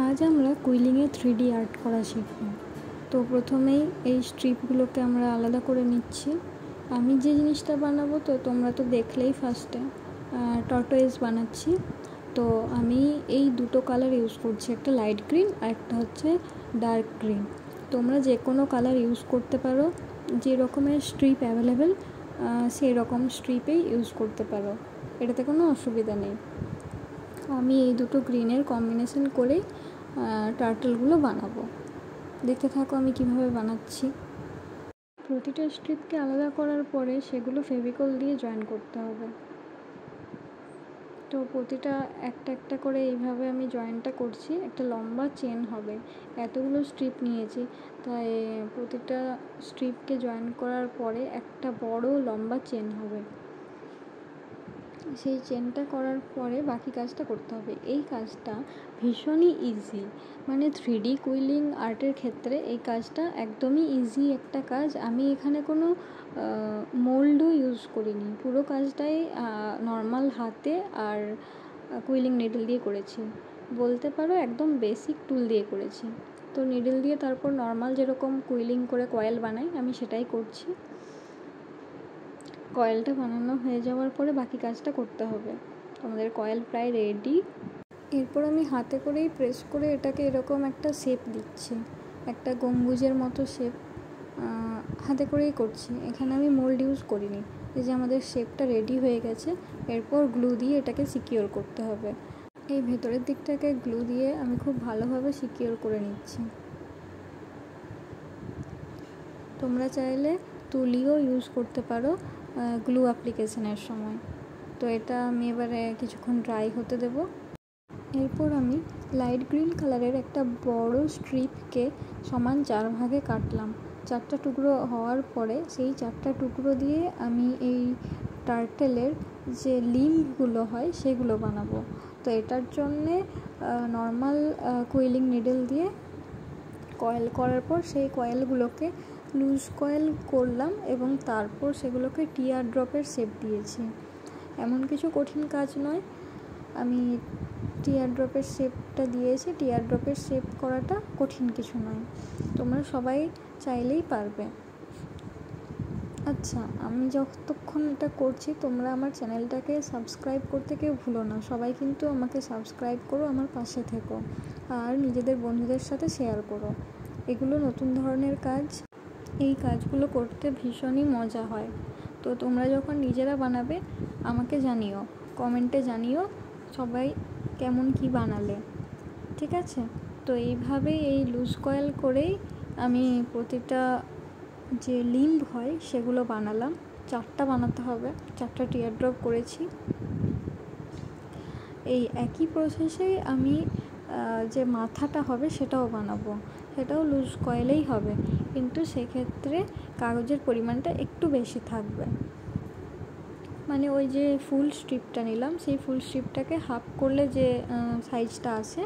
আজ আমরা কুইলিংয়ে 3D art করা শিখব। তো প্রথমেই এই স্ট্রিপগুলোকে আমরা আলাদা করে নিচ্ছি। আমি যে জিনিসটা বানাবো তো তোমরা তো দেখলেই ফার্স্টে টর্টোয়েজ বানাচ্ছি। তো আমি এই দুটো কালার ইউজ করছি, একটা লাইট গ্রিন আর একটা হচ্ছে ডার্ক গ্রিন। তোমরা যে কোনো কালার ইউজ করতে পারো, যে রকমের স্ট্রিপ অ্যাভেলেবেল সেই রকম স্ট্রিপেই ইউজ করতে পারো, এটাতে কোনো অসুবিধা নেই। আমি এই দুটো গ্রিনের কম্বিনেশন করে টার্টলগুলো বানাবো। দেখতে থাকো আমি কিভাবে বানাচ্ছি। প্রতিটা স্ট্রিপকে আলাদা করার পরে সেগুলো ফেভিকল দিয়ে জয়েন করতে হবে। তো প্রতিটা একটা একটা করে এইভাবে আমি জয়েনটা করছি। একটা লম্বা চেন হবে, এতগুলো স্ট্রিপ নিয়েছি তাই প্রতিটা স্ট্রিপকে জয়েন করার পরে একটা বড় লম্বা চেন হবে। সেই চেনটা করার পরে বাকি কাজটা করতে হবে। এই কাজটা ভীষণই ইজি, মানে 3D কুইলিং আর্টের ক্ষেত্রে এই কাজটা একদমই ইজি একটা কাজ। আমি এখানে কোনো মোল্ডও ইউজ করিনি, পুরো কাজটাই নর্মাল হাতে আর কুইলিং নিডল দিয়ে করেছি। বলতে পারো একদম বেসিক টুল দিয়ে করেছি। তো নিডল দিয়ে তারপর নর্মাল যেরকম কুইলিং করে কয়েল বানাই আমি সেটাই করছি। কয়েলটা বানানো হয়ে যাওয়ার পরে বাকি কাজটা করতে হবে। আমাদের কয়েল প্রায় রেডি। এরপর আমি হাতে করেই প্রেস করে এটাকে এরকম একটা শেপ দিচ্ছি, একটা গম্বুজের মতো শেপ হাতে করেই করছি। এখানে আমি মোল্ড ইউজ করিনি। এই যে আমাদের শেপটা রেডি হয়ে গেছে, এরপর গ্লু দিয়ে এটাকে সিকিওর করতে হবে। এই ভেতরের দিকটাকে গ্লু দিয়ে আমি খুব ভালোভাবে সিকিওর করে নিচ্ছি। তোমরা চাইলে তুলিও ইউজ করতে পারো গ্লু অ্যাপ্লিকেশনের সময়। তো এটা আমি এবারে কিছুক্ষণ ড্রাই হতে দেব। এরপর আমি লাইট গ্রিন কালারের একটা বড় স্ট্রিপকে সমান 4 ভাগে কাটলাম। 4টা টুকরো হওয়ার পরে সেই 4টা টুকরো দিয়ে আমি এই টার্টেলের যে লিম্বগুলো হয় সেগুলো বানাবো। তো এটার জন্যে নর্মাল কুইলিং নিডল দিয়ে কয়েল করার পর সেই কয়েলগুলোকে লুজ কয়েল করলাম এবং তারপর সেগুলোকে টিয়ার ড্রপের শেপ দিয়েছি। এমন কিছু কঠিন কাজ নয়, আমি টিয়ার ড্রপের শেপটা দিয়েছি। টিয়ার ড্রপের শেপ করাটা কঠিন কিছু নয়, তোমরা সবাই চাইলেই পারবে। আচ্ছা, আমি যতক্ষণ এটা করছি তোমরা আমার চ্যানেলটাকে সাবস্ক্রাইব করতে কেউ ভুলো না। সবাই কিন্তু আমাকে সাবস্ক্রাইব করো, আমার পাশে থেকো আর নিজেদের বন্ধুদের সাথে শেয়ার করো। এগুলো নতুন ধরনের কাজ, এই কাজগুলো করতে ভীষণই মজা হয়। তো তোমরা যখন নিজেরা বানাবে আমাকে জানিও, কমেন্টে জানিও সবাই কেমন কি বানালে, ঠিক আছে? তো এইভাবেই এই লুজ কয়েল করেই আমি প্রতিটা যে লিম্ব হয় সেগুলো বানালাম। 4টা বানাতে হবে, 4টা টিয়ার ড্রপ করেছি। এই একই প্রসেসেই আমি যে মাথাটা হবে সেটাও বানাবো, সেটাও লুজ কয়েলেই হবে, কিন্তু সেক্ষেত্রে কাগজের পরিমাণটা একটু বেশি থাকবে। মানে ওই যে ফুল স্ট্রিপটা নিলাম, সেই ফুল স্ট্রিপটাকে হাফ করলে যে সাইজটা আসে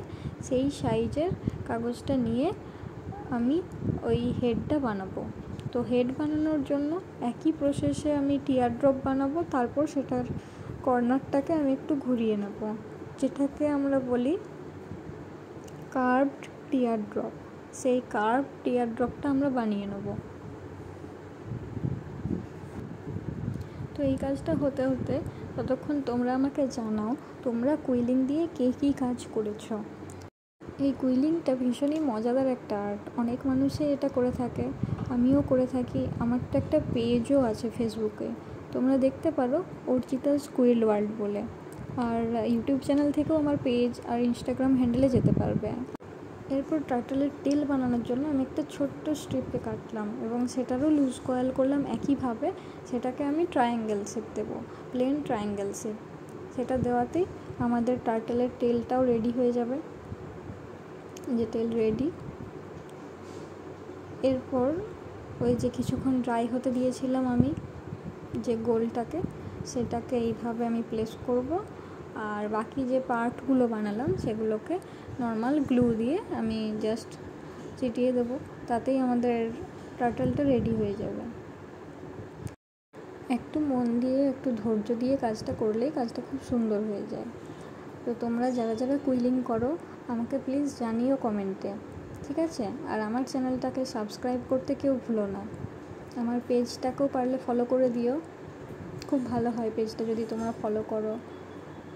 সেই সাইজের কাগজটা নিয়ে আমি ওই হেডটা বানাবো। তো হেড বানানোর জন্য একই প্রসেসে আমি টিয়ার ড্রপ বানাবো, তারপর সেটার কর্নারটাকে আমি একটু ঘুরিয়ে নেব, যেটাকে আমরা বলি কার্ভড টিয়ার ড্রপ। সেই কার্ভড টিয়ার ড্রপটা আমরা বানিয়ে নেব। তো এই কাজটা হতে হতে ততক্ষণ তোমরা আমাকে জানাও তোমরা কুইলিং দিয়ে কে কী কাজ করেছো। এই কুইলিংটা ভীষণই মজাদার একটা আর্ট, অনেক মানুষই এটা করে থাকে, আমিও করে থাকি। আমার তো একটা পেজও আছে ফেসবুকে, তোমরা দেখতে পারো অর্চিতাস কুইল ওয়ার্ল্ড বলে। আর ইউটিউব চ্যানেল থেকেও আমার পেজ আর ইনস্টাগ্রাম হ্যান্ডেলে যেতে পারবে। এরপর টার্টলের টেল বানানোর জন্য আমি একটা ছোট্ট স্ট্রিপকে কাটলাম এবং সেটারও লুজ কয়েল করলাম একইভাবে। সেটাকে আমি ট্রায়াঙ্গেল শেপ দেবো, প্লেন ট্রায়াঙ্গেল শেপ। সেটা দেওয়াতেই আমাদের টার্টলের টেলটাও রেডি হয়ে যাবে। যে টেল রেডি। এরপর ওই যে কিছুক্ষণ ড্রাই হতে দিয়েছিলাম আমি যে গোলটাকে, সেটাকে এইভাবে আমি প্লেস করব। আর বাকি যে পার্টগুলো বানালাম সেগুলোকে নর্মাল গ্লু দিয়ে আমি জাস্ট চিটিয়ে দেবো, তাতেই আমাদের টার্টলটা রেডি হয়ে যাবে। একটু মন দিয়ে একটু ধৈর্য দিয়ে কাজটা করলেই কাজটা খুব সুন্দর হয়ে যায়। তো তোমরা যারা যারা কুইলিং করো আমাকে প্লিজ জানিও কমেন্টে, ঠিক আছে? আর আমার চ্যানেলটাকে সাবস্ক্রাইব করতে কেউ ভুলো না। আমার পেজটাকেও পারলে ফলো করে দিও, খুব ভালো হয় পেজটা যদি তোমরা ফলো করো,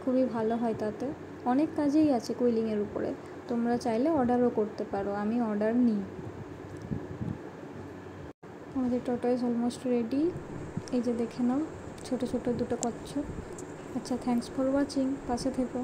খুবই ভালো হয়। তাতে অনেক কাজেই আছে কুইলিংয়ের উপরে, তোমরা চাইলে অর্ডারও করতে পারো, আমি অর্ডার নিই। আমাদের টর্টয়েস অলমোস্ট রেডি, এই যে দেখে নাও ছোটো ছোটো দুটো কচ্ছপ। আচ্ছা, থ্যাঙ্কস ফর ওয়াচিং, পাশে থেকো।